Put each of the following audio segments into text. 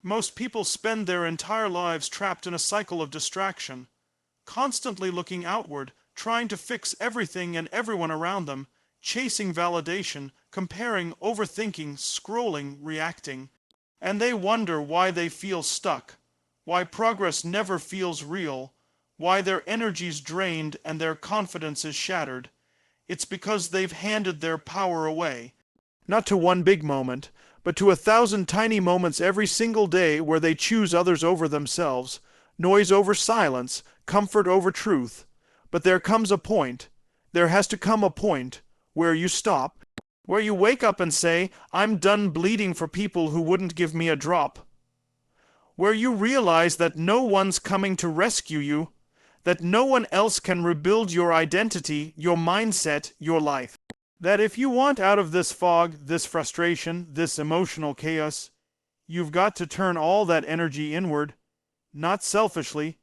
Most people spend their entire lives trapped in a cycle of distraction, constantly looking outward, trying to fix everything and everyone around them, chasing validation, comparing, overthinking, scrolling, reacting. And they wonder why they feel stuck, why progress never feels real, why their energy's drained and their confidence is shattered. It's because they've handed their power away. Not to one big moment, but to 1,000 tiny moments every single day where they choose others over themselves, noise over silence, comfort over truth. But there comes a point, there has to come a point, where you stop, where you wake up and say, I'm done bleeding for people who wouldn't give me a drop. Where you realize that no one's coming to rescue you, that no one else can rebuild your identity, your mindset, your life. That if you want out of this fog, this frustration, this emotional chaos, you've got to turn all that energy inward, not selfishly,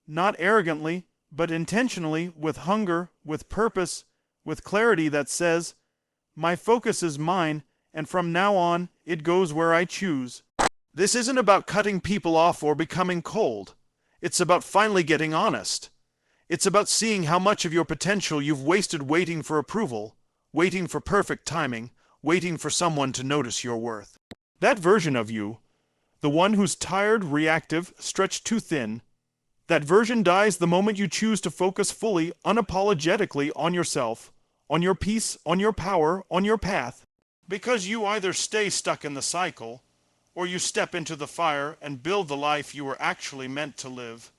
not arrogantly, but intentionally, with hunger, with purpose, with clarity that says, my focus is mine, and from now on, it goes where I choose. This isn't about cutting people off or becoming cold. It's about finally getting honest. It's about seeing how much of your potential you've wasted waiting for approval, waiting for perfect timing, waiting for someone to notice your worth. That version of you, the one who's tired, reactive, stretched too thin, that version dies the moment you choose to focus fully, unapologetically on yourself, on your peace, on your power, on your path. Because you either stay stuck in the cycle, or you step into the fire and build the life you were actually meant to live.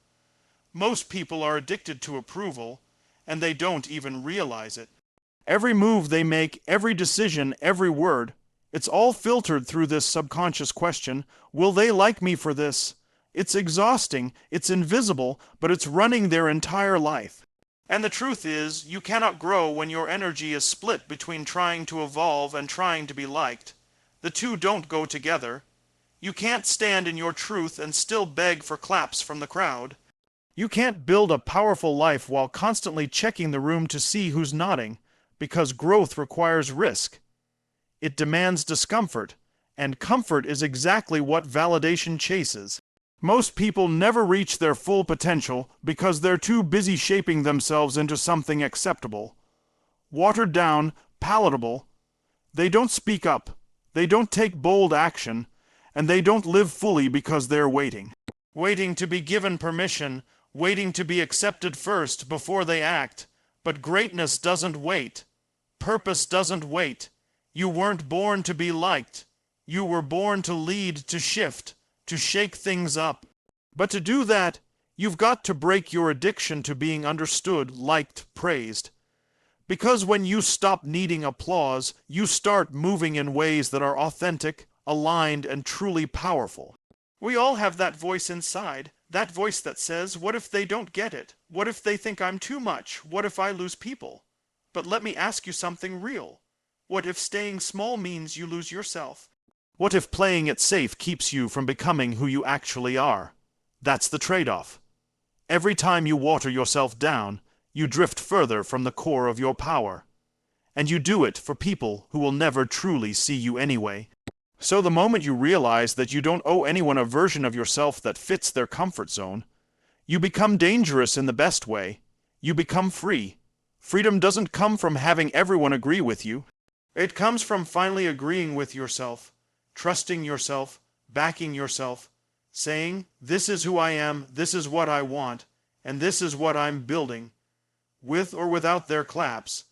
Most people are addicted to approval, and they don't even realize it. Every move they make, every decision, every word, it's all filtered through this subconscious question, will they like me for this? It's exhausting, it's invisible, but it's running their entire life. And the truth is, you cannot grow when your energy is split between trying to evolve and trying to be liked. The two don't go together. You can't stand in your truth and still beg for claps from the crowd. You can't build a powerful life while constantly checking the room to see who's nodding, because growth requires risk. It demands discomfort, and comfort is exactly what validation chases. Most people never reach their full potential because they're too busy shaping themselves into something acceptable, watered down, palatable. They don't speak up, they don't take bold action, and they don't live fully because they're waiting. Waiting to be given permission, waiting to be accepted first before they act. But greatness doesn't wait. Purpose doesn't wait. You weren't born to be liked. You were born to lead, to shift, to shake things up. But to do that, you've got to break your addiction to being understood, liked, praised. Because when you stop needing applause, you start moving in ways that are authentic, aligned, and truly powerful. We all have that voice inside, that voice that says, what if they don't get it? What if they think I'm too much? What if I lose people? But let me ask you something real. What if staying small means you lose yourself? What if playing it safe keeps you from becoming who you actually are? That's the trade-off. Every time you water yourself down, you drift further from the core of your power. And you do it for people who will never truly see you anyway. So the moment you realize that you don't owe anyone a version of yourself that fits their comfort zone, you become dangerous in the best way. You become free. Freedom doesn't come from having everyone agree with you. It comes from finally agreeing with yourself, trusting yourself, backing yourself, saying, this is who I am, this is what I want, and this is what I'm building, with or without their claps.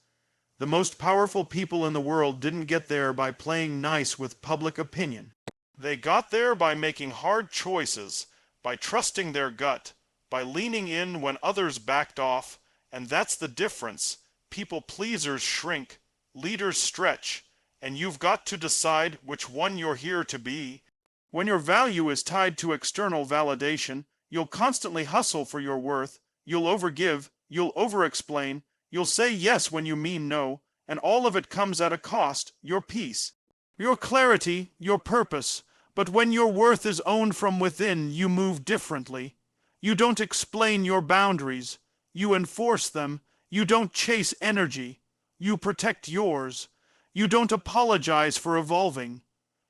The most powerful people in the world didn't get there by playing nice with public opinion. They got there by making hard choices, by trusting their gut, by leaning in when others backed off, and that's the difference. People pleasers shrink, leaders stretch, and you've got to decide which one you're here to be. When your value is tied to external validation, you'll constantly hustle for your worth, you'll overgive, you'll over-explain, you'll say yes when you mean no, and all of it comes at a cost, your peace, your clarity, your purpose. But when your worth is owned from within, you move differently. You don't explain your boundaries. You enforce them. You don't chase energy. You protect yours. You don't apologize for evolving.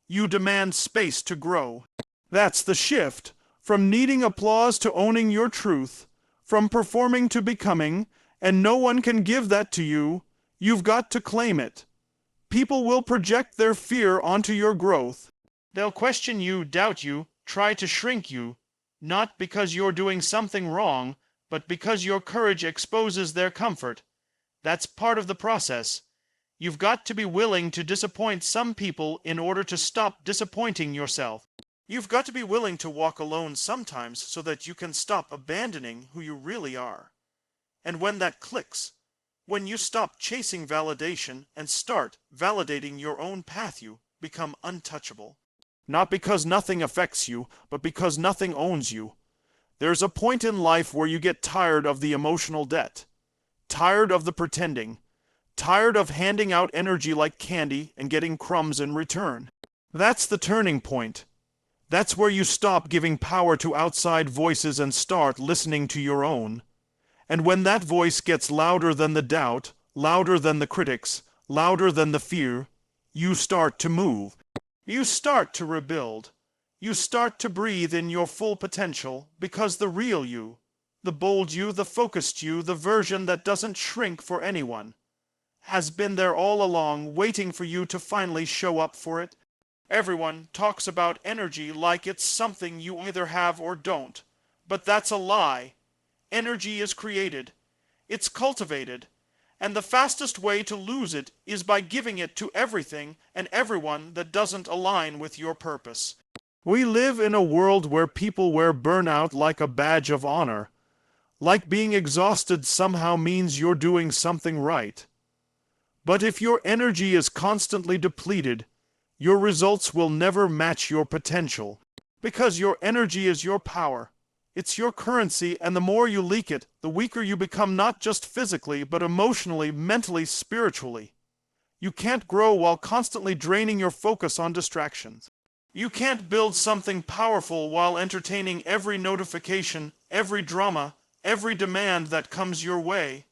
You demand space to grow. That's the shift, from needing applause to owning your truth, from performing to becoming, and no one can give that to you. You've got to claim it. People will project their fear onto your growth. They'll question you, doubt you, try to shrink you, not because you're doing something wrong, but because your courage exposes their comfort. That's part of the process. You've got to be willing to disappoint some people in order to stop disappointing yourself. You've got to be willing to walk alone sometimes so that you can stop abandoning who you really are. And when that clicks, when you stop chasing validation and start validating your own path, you become untouchable. Not because nothing affects you, but because nothing owns you. There's a point in life where you get tired of the emotional debt, tired of the pretending, tired of handing out energy like candy and getting crumbs in return. That's the turning point. That's where you stop giving power to outside voices and start listening to your own. And when that voice gets louder than the doubt, louder than the critics, louder than the fear, you start to move. You start to rebuild. You start to breathe in your full potential, because the real you, the bold you, the focused you, the version that doesn't shrink for anyone, has been there all along, waiting for you to finally show up for it. Everyone talks about energy like it's something you either have or don't, but that's a lie. Energy is created. It's cultivated. And the fastest way to lose it is by giving it to everything and everyone that doesn't align with your purpose. We live in a world where people wear burnout like a badge of honor, like being exhausted somehow means you're doing something right. But if your energy is constantly depleted, your results will never match your potential, because your energy is your power. It's your currency, and the more you leak it, the weaker you become, not just physically, but emotionally, mentally, spiritually. You can't grow while constantly draining your focus on distractions. You can't build something powerful while entertaining every notification, every drama, every demand that comes your way.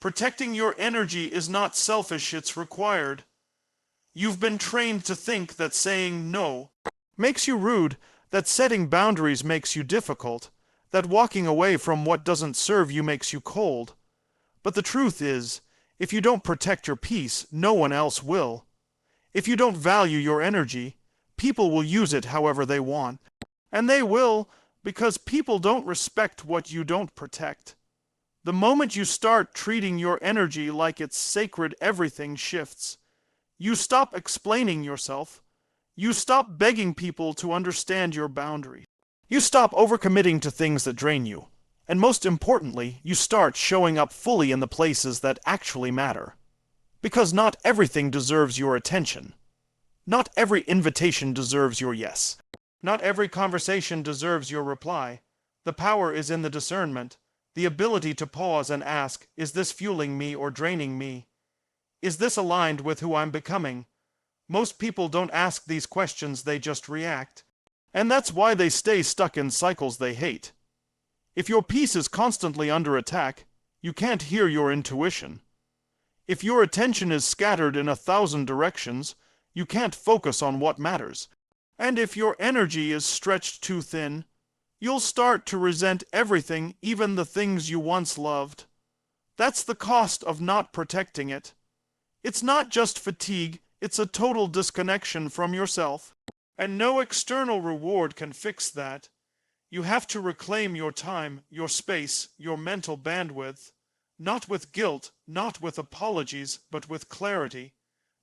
Protecting your energy is not selfish, it's required. You've been trained to think that saying no makes you rude, that setting boundaries makes you difficult, that walking away from what doesn't serve you makes you cold. But the truth is, if you don't protect your peace, no one else will. If you don't value your energy, people will use it however they want. And they will, because people don't respect what you don't protect. The moment you start treating your energy like it's sacred, everything shifts. You stop explaining yourself. You stop begging people to understand your boundary. You stop overcommitting to things that drain you. And most importantly, you start showing up fully in the places that actually matter. Because not everything deserves your attention. Not every invitation deserves your yes. Not every conversation deserves your reply. The power is in the discernment, the ability to pause and ask, is this fueling me or draining me? Is this aligned with who I'm becoming? Most people don't ask these questions, they just react. And that's why they stay stuck in cycles they hate. If your peace is constantly under attack, you can't hear your intuition. If your attention is scattered in 1,000 directions, you can't focus on what matters. And if your energy is stretched too thin, you'll start to resent everything, even the things you once loved. That's the cost of not protecting it. It's not just fatigue, it's a total disconnection from yourself. And no external reward can fix that. You have to reclaim your time, your space, your mental bandwidth. Not with guilt, not with apologies, but with clarity.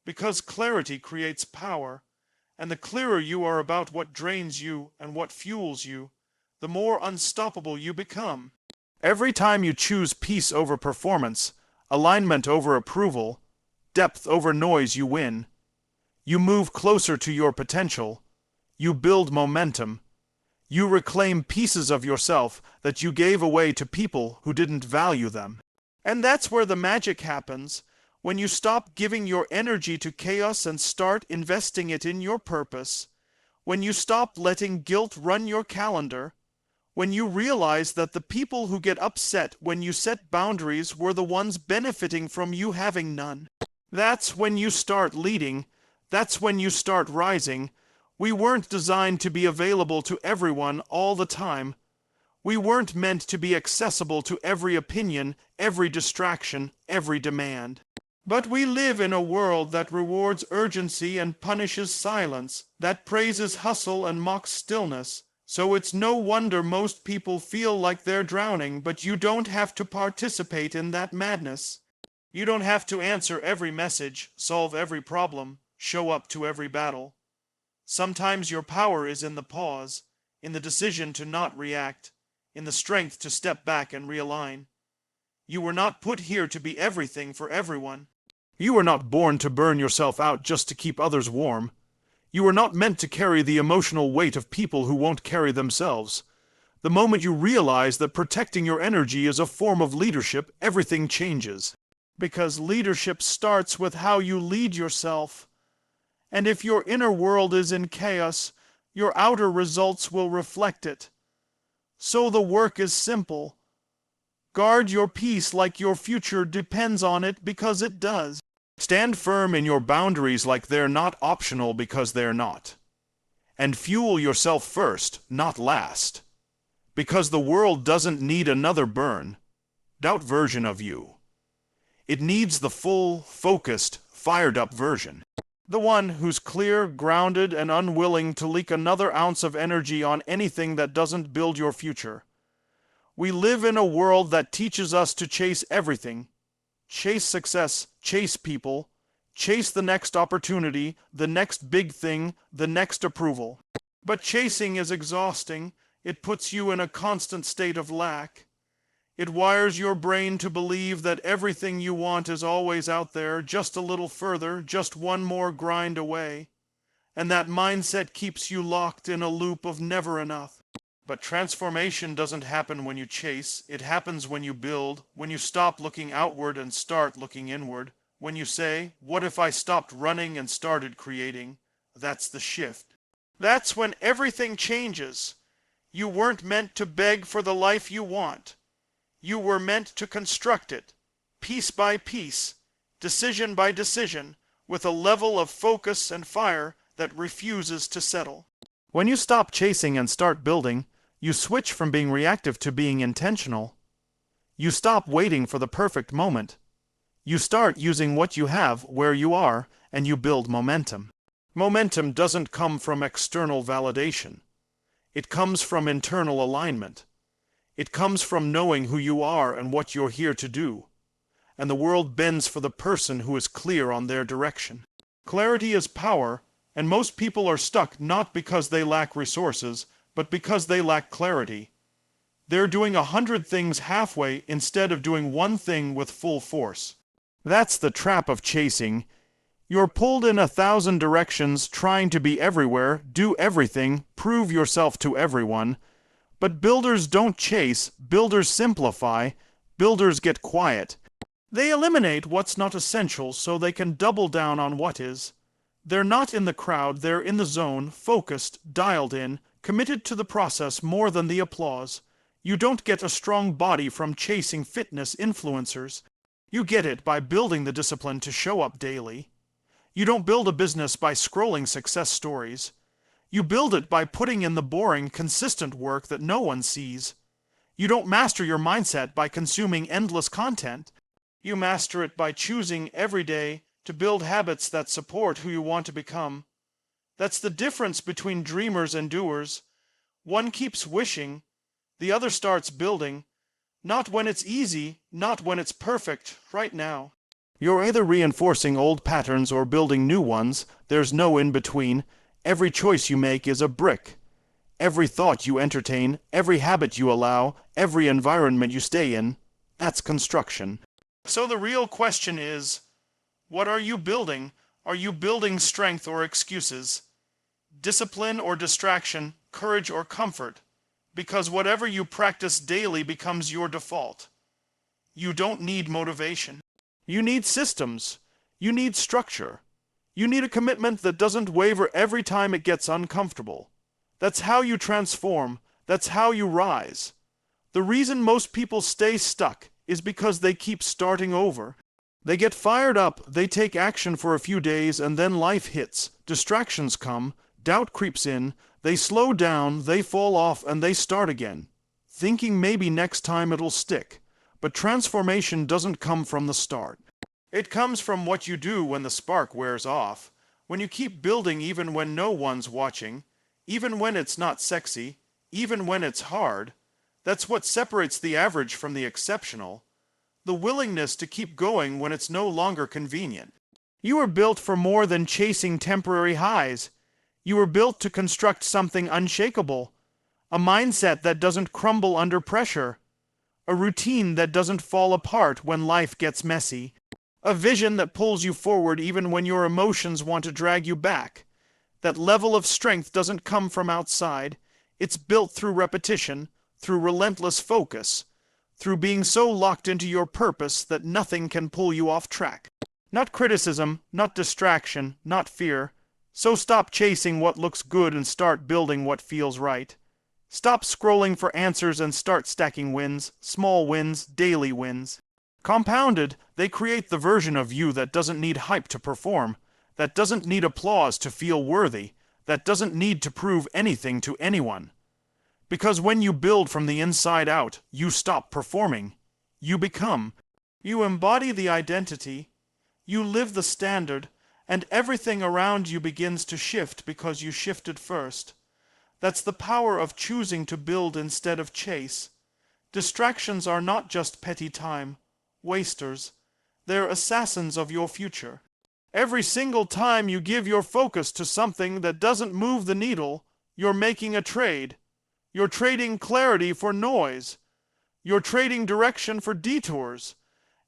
Because clarity creates power. And the clearer you are about what drains you and what fuels you, the more unstoppable you become. Every time you choose peace over performance, alignment over approval, depth over noise, you win. You move closer to your potential. You build momentum. You reclaim pieces of yourself that you gave away to people who didn't value them. And that's where the magic happens, when you stop giving your energy to chaos and start investing it in your purpose, when you stop letting guilt run your calendar, when you realize that the people who get upset when you set boundaries were the ones benefiting from you having none. That's when you start leading. That's when you start rising. We weren't designed to be available to everyone all the time. We weren't meant to be accessible to every opinion, every distraction, every demand. But we live in a world that rewards urgency and punishes silence, that praises hustle and mocks stillness. So it's no wonder most people feel like they're drowning, but you don't have to participate in that madness. You don't have to answer every message, solve every problem, show up to every battle. Sometimes your power is in the pause, in the decision to not react, in the strength to step back and realign. You were not put here to be everything for everyone. You were not born to burn yourself out just to keep others warm. You were not meant to carry the emotional weight of people who won't carry themselves. The moment you realize that protecting your energy is a form of leadership, everything changes. Because leadership starts with how you lead yourself. And if your inner world is in chaos, your outer results will reflect it. So the work is simple. Guard your peace like your future depends on it, because it does. Stand firm in your boundaries like they're not optional, because they're not. And fuel yourself first, not last. Because the world doesn't need another burned-out version of you. It needs the full, focused, fired-up version. The one who's clear, grounded, and unwilling to leak another ounce of energy on anything that doesn't build your future. We live in a world that teaches us to chase everything. Chase success, chase people, chase the next opportunity, the next big thing, the next approval. But chasing is exhausting. It puts you in a constant state of lack. It wires your brain to believe that everything you want is always out there, just a little further, just one more grind away. And that mindset keeps you locked in a loop of never enough. But transformation doesn't happen when you chase. It happens when you build, when you stop looking outward and start looking inward. When you say, what if I stopped running and started creating? That's the shift. That's when everything changes. You weren't meant to beg for the life you want. You were meant to construct it, piece by piece, decision by decision, with a level of focus and fire that refuses to settle. When you stop chasing and start building, you switch from being reactive to being intentional. You stop waiting for the perfect moment. You start using what you have where you are, and you build momentum. Momentum doesn't come from external validation. It comes from internal alignment. It comes from knowing who you are and what you're here to do. And the world bends for the person who is clear on their direction. Clarity is power, and most people are stuck not because they lack resources, but because they lack clarity. They're doing 100 things halfway instead of doing one thing with full force. That's the trap of chasing. You're pulled in 1,000 directions, trying to be everywhere, do everything, prove yourself to everyone. But builders don't chase, builders simplify, builders get quiet. They eliminate what's not essential so they can double down on what is. They're not in the crowd, they're in the zone, focused, dialed in, committed to the process more than the applause. You don't get a strong body from chasing fitness influencers. You get it by building the discipline to show up daily. You don't build a business by scrolling success stories. You build it by putting in the boring, consistent work that no one sees. You don't master your mindset by consuming endless content. You master it by choosing every day to build habits that support who you want to become. That's the difference between dreamers and doers. One keeps wishing, the other starts building. Not when it's easy, not when it's perfect, right now. You're either reinforcing old patterns or building new ones. There's no in between. Every choice you make is a brick. Every thought you entertain, every habit you allow, every environment you stay in, that's construction. So the real question is, what are you building? Are you building strength or excuses? Discipline or distraction? Courage or comfort? Because whatever you practice daily becomes your default. You don't need motivation. You need systems. You need structure. You need a commitment that doesn't waver every time it gets uncomfortable. That's how you transform. That's how you rise. The reason most people stay stuck is because they keep starting over. They get fired up, they take action for a few days, and then life hits. Distractions come, Doubt creeps in, they slow down, they fall off, and they start again, thinking maybe next time it'll stick. But transformation doesn't come from the start. It comes from what you do when the spark wears off, when you keep building even when no one's watching, even when it's not sexy, even when it's hard. That's what separates the average from the exceptional. The willingness to keep going when it's no longer convenient. You were built for more than chasing temporary highs. You were built to construct something unshakable, a mindset that doesn't crumble under pressure, a routine that doesn't fall apart when life gets messy, a vision that pulls you forward even when your emotions want to drag you back. That level of strength doesn't come from outside. It's built through repetition, through relentless focus, through being so locked into your purpose that nothing can pull you off track. Not criticism, not distraction, not fear. So stop chasing what looks good and start building what feels right. Stop scrolling for answers and start stacking wins, small wins, daily wins. Compounded, they create the version of you that doesn't need hype to perform, that doesn't need applause to feel worthy, that doesn't need to prove anything to anyone. Because when you build from the inside out, you stop performing. You become. You embody the identity. You live the standard, and everything around you begins to shift because you shifted first. That's the power of choosing to build instead of chase. Distractions are not just petty time wasters. They're assassins of your future. Every single time you give your focus to something that doesn't move the needle, you're making a trade. You're trading clarity for noise. You're trading direction for detours.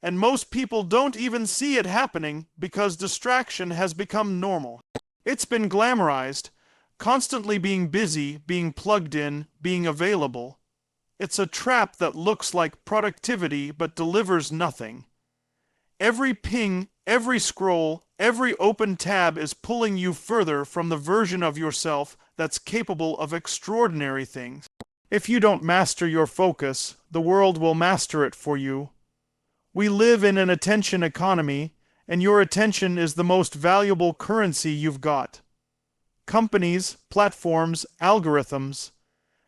And most people don't even see it happening because distraction has become normal. It's been glamorized, constantly being busy, being plugged in, being available. It's a trap that looks like productivity but delivers nothing. Every ping, every scroll, every open tab is pulling you further from the version of yourself that's capable of extraordinary things. If you don't master your focus, the world will master it for you. We live in an attention economy, and your attention is the most valuable currency you've got. Companies, platforms, algorithms,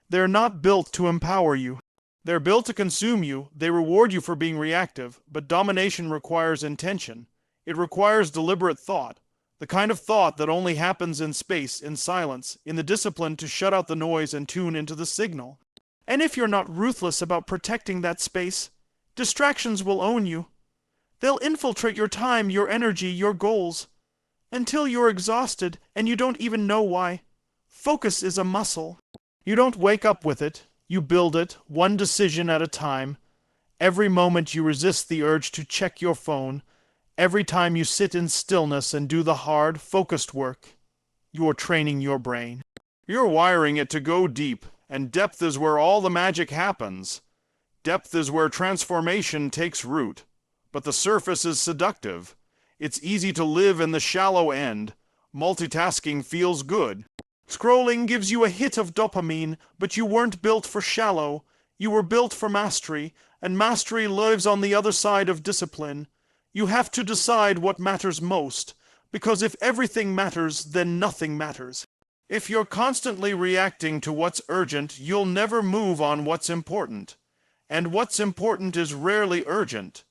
they're not built to empower you. They're built to consume you. They reward you for being reactive, but domination requires intention. It requires deliberate thought, the kind of thought that only happens in space, in silence, in the discipline to shut out the noise and tune into the signal. And if you're not ruthless about protecting that space, distractions will own you. They'll infiltrate your time, your energy, your goals, until you're exhausted and you don't even know why. Focus is a muscle. You don't wake up with it. You build it, one decision at a time. Every moment you resist the urge to check your phone. Every time you sit in stillness and do the hard, focused work. You're training your brain. You're wiring it to go deep, and depth is where all the magic happens. Depth is where transformation takes root. But the surface is seductive. It's easy to live in the shallow end. Multitasking feels good. Scrolling gives you a hit of dopamine, but you weren't built for shallow. You were built for mastery, and mastery lives on the other side of discipline. You have to decide what matters most, because if everything matters, then nothing matters. If you're constantly reacting to what's urgent, you'll never move on what's important. And what's important is rarely urgent.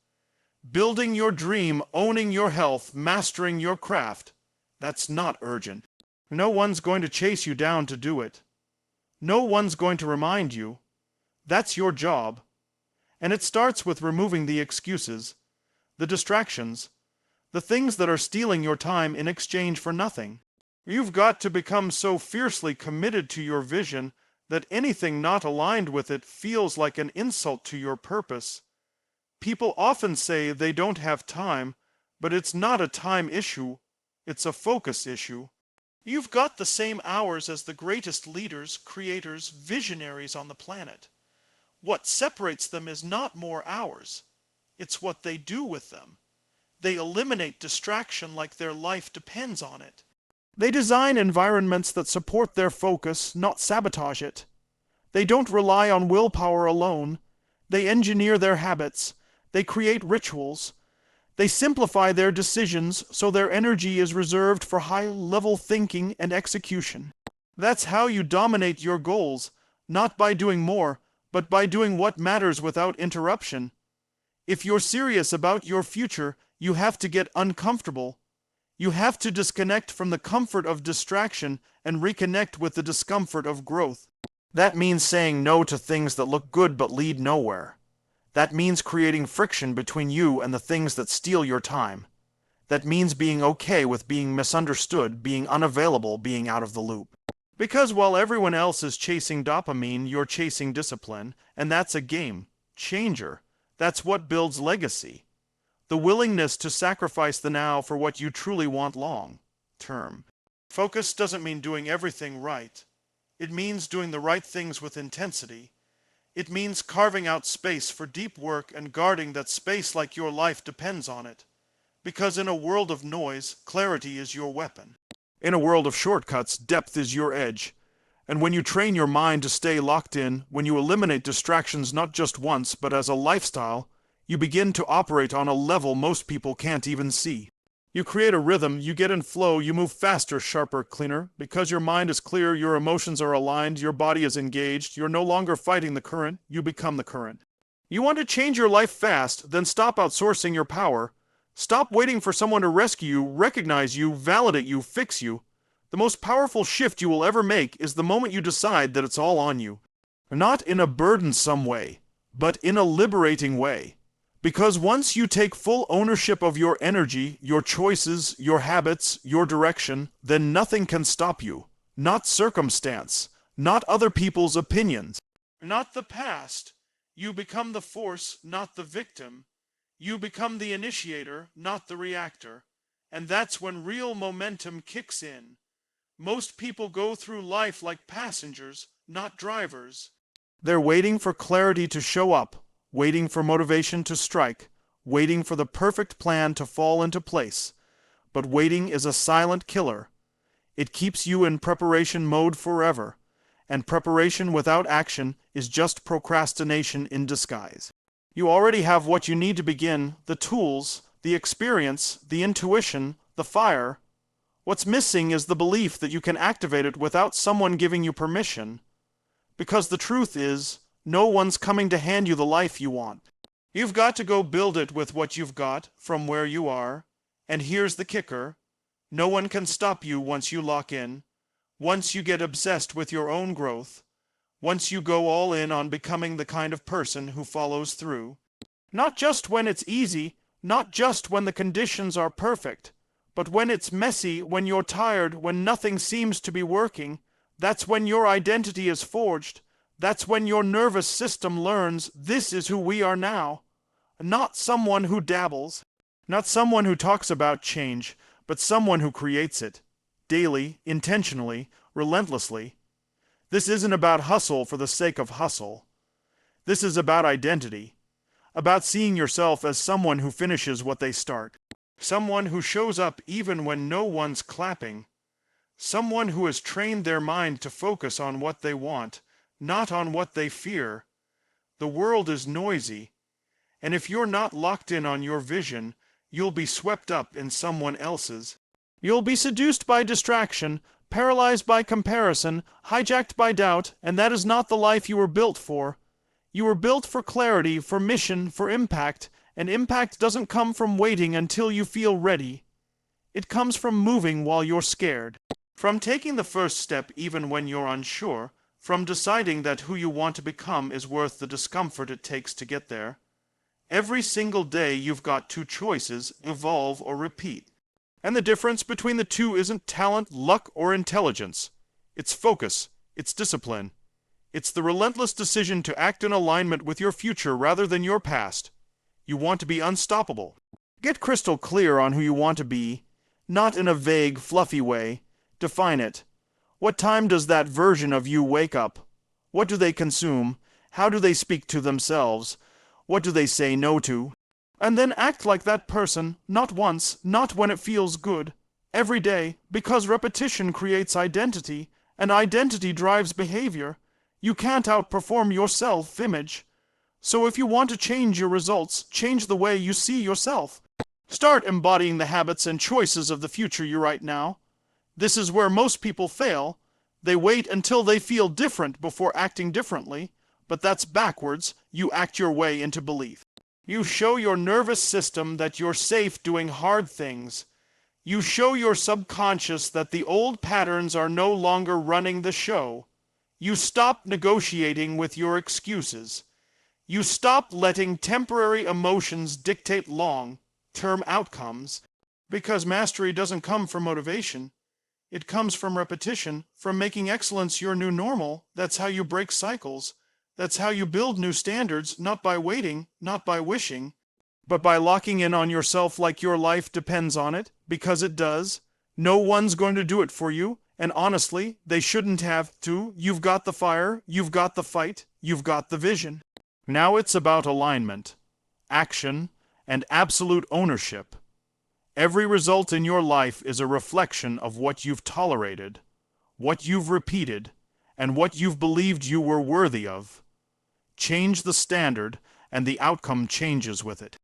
Building your dream, owning your health, mastering your craft, that's not urgent. No one's going to chase you down to do it. No one's going to remind you. That's your job. And it starts with removing the excuses, the distractions, the things that are stealing your time in exchange for nothing. You've got to become so fiercely committed to your vision that anything not aligned with it feels like an insult to your purpose. People often say they don't have time, but it's not a time issue, it's a focus issue. You've got the same hours as the greatest leaders, creators, visionaries on the planet. What separates them is not more hours. It's what they do with them. They eliminate distraction like their life depends on it. They design environments that support their focus, not sabotage it. They don't rely on willpower alone. They engineer their habits. They create rituals. They simplify their decisions so their energy is reserved for high-level thinking and execution. That's how you dominate your goals, not by doing more, but by doing what matters without interruption. If you're serious about your future, you have to get uncomfortable. You have to disconnect from the comfort of distraction and reconnect with the discomfort of growth. That means saying no to things that look good but lead nowhere. That means creating friction between you and the things that steal your time. That means being okay with being misunderstood, being unavailable, being out of the loop. Because while everyone else is chasing dopamine, you're chasing discipline, and that's a game changer. That's what builds legacy. The willingness to sacrifice the now for what you truly want long term. Focus doesn't mean doing everything right. It means doing the right things with intensity. It means carving out space for deep work and guarding that space like your life depends on it. Because in a world of noise, clarity is your weapon. In a world of shortcuts, depth is your edge. And when you train your mind to stay locked in, when you eliminate distractions not just once, but as a lifestyle, you begin to operate on a level most people can't even see. You create a rhythm, you get in flow, you move faster, sharper, cleaner. Because your mind is clear, your emotions are aligned, your body is engaged, you're no longer fighting the current, you become the current. You want to change your life fast, then stop outsourcing your power. Stop waiting for someone to rescue you, recognize you, validate you, fix you. The most powerful shift you will ever make is the moment you decide that it's all on you. Not in a burdensome way, but in a liberating way. Because once you take full ownership of your energy, your choices, your habits, your direction, then nothing can stop you. Not circumstance, not other people's opinions, not the past. You become the force, not the victim. You become the initiator, not the reactor. And that's when real momentum kicks in. Most people go through life like passengers, not drivers. They're waiting for clarity to show up. Waiting for motivation to strike, waiting for the perfect plan to fall into place. But waiting is a silent killer. It keeps you in preparation mode forever, and preparation without action is just procrastination in disguise. You already have what you need to begin, the tools, the experience, the intuition, the fire. What's missing is the belief that you can activate it without someone giving you permission. Because the truth is, no one's coming to hand you the life you want. You've got to go build it with what you've got, from where you are. And here's the kicker. No one can stop you once you lock in. Once you get obsessed with your own growth. Once you go all in on becoming the kind of person who follows through. Not just when it's easy, not just when the conditions are perfect, but when it's messy, when you're tired, when nothing seems to be working. That's when your identity is forged. That's when your nervous system learns this is who we are now. Not someone who dabbles. Not someone who talks about change, but someone who creates it. Daily, intentionally, relentlessly. This isn't about hustle for the sake of hustle. This is about identity. About seeing yourself as someone who finishes what they start. Someone who shows up even when no one's clapping. Someone who has trained their mind to focus on what they want, not on what they fear. The world is noisy, and if you're not locked in on your vision, you'll be swept up in someone else's. You'll be seduced by distraction, paralyzed by comparison, hijacked by doubt, and that is not the life you were built for. You were built for clarity, for mission, for impact, and impact doesn't come from waiting until you feel ready. It comes from moving while you're scared. From taking the first step even when you're unsure, from deciding that who you want to become is worth the discomfort it takes to get there. Every single day you've got two choices, evolve or repeat. And the difference between the two isn't talent, luck, or intelligence. It's focus, it's discipline. It's the relentless decision to act in alignment with your future rather than your past. You want to be unstoppable. Get crystal clear on who you want to be, not in a vague, fluffy way. Define it. What time does that version of you wake up? What do they consume? How do they speak to themselves? What do they say no to? And then act like that person, not once, not when it feels good, every day, because repetition creates identity, and identity drives behavior. You can't outperform your self-image. So if you want to change your results, change the way you see yourself. Start embodying the habits and choices of the future you right now. This is where most people fail. They wait until they feel different before acting differently, but that's backwards. You act your way into belief. You show your nervous system that you're safe doing hard things. You show your subconscious that the old patterns are no longer running the show. You stop negotiating with your excuses. You stop letting temporary emotions dictate long-term outcomes, because mastery doesn't come from motivation. It comes from repetition, from making excellence your new normal. That's how you break cycles. That's how you build new standards, not by waiting, not by wishing, but by locking in on yourself like your life depends on it, because it does. No one's going to do it for you, and honestly, they shouldn't have to. You've got the fire, you've got the fight, you've got the vision. Now it's about alignment, action, and absolute ownership. Every result in your life is a reflection of what you've tolerated, what you've repeated, and what you've believed you were worthy of. Change the standard, and the outcome changes with it.